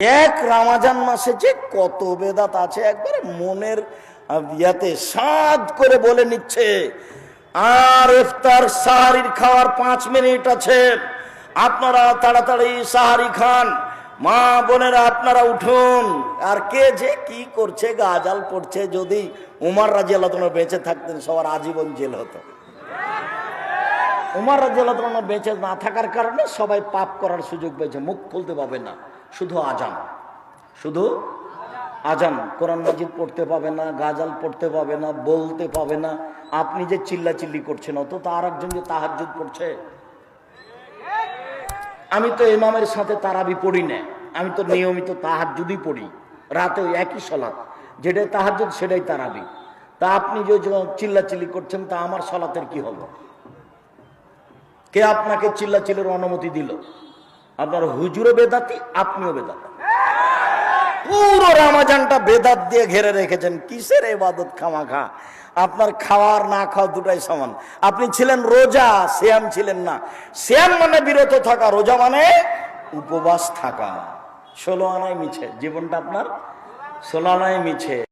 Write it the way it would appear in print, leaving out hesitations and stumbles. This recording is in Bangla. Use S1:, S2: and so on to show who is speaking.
S1: এক রমজান মাসে যে কত বেদাত আছে একবারে মনের ইয়াতে সাদ করে বলে নিচ্ছে। আর ইফতার সাহারির খাওয়ার 5 মিনিট আছে, আপনারা তাড়াতাড়ি সাহারি খান। মা বোনেরা আপনারা উঠুন। আর কে যে কি করছে, গাজাল পড়ছে। যদি উমর রাদিয়াল্লাহু তাআলা বেঁচে থাকতেন সবার আজীবন জেল হতো। উমর রাদিয়াল্লাহু তাআলা বেঁচে না থাকার কারণে সবাই পাপ করার সুযোগ পেয়েছে, মুখ খুলতে পাবে না, শুধু আজান, শুধু আজান। কোরআন মাজিদ পড়তে পাবে না, গাজাল পড়তে পাবে না, বলতে পাবে না। আপনি যে চিল্লাচিল্লি করছেন অত তো আর একজন যে তাহাজ্জুদ পড়ছে। আমি তো ইমামের সাথে তারাবি পড়ি না, আমি তো নিয়মিত তাহাজ্জুদই পড়ি রাতে, ওই একই সালাত, যেটাই তাহাজ্জুদ সেটাই তারাবি। তা আপনি যে চিল্লাচিল্লি করছেন তা আমার সালাতের কি হলো? কে আপনাকে চিল্লাচিল্লির অনুমতি দিল? আপনার হুজুরও বেদাতি, আপনিও বেদাতি। পুরো রমজানটা বেদাত দিয়ে ঘিরে রেখেছেন। কিসের ইবাদত খামাখা? আপনার খাওয়ার না খাওয়া দুটাই সমান। আপনি ছিলেন রোজা, সিয়াম ছিলেন না। সিয়াম মানে বিরত থাকা, রোজা মানে উপবাস থাকা। 16 আনায় মিছে জীবনটা আপনার, 16 আনায় মিছে।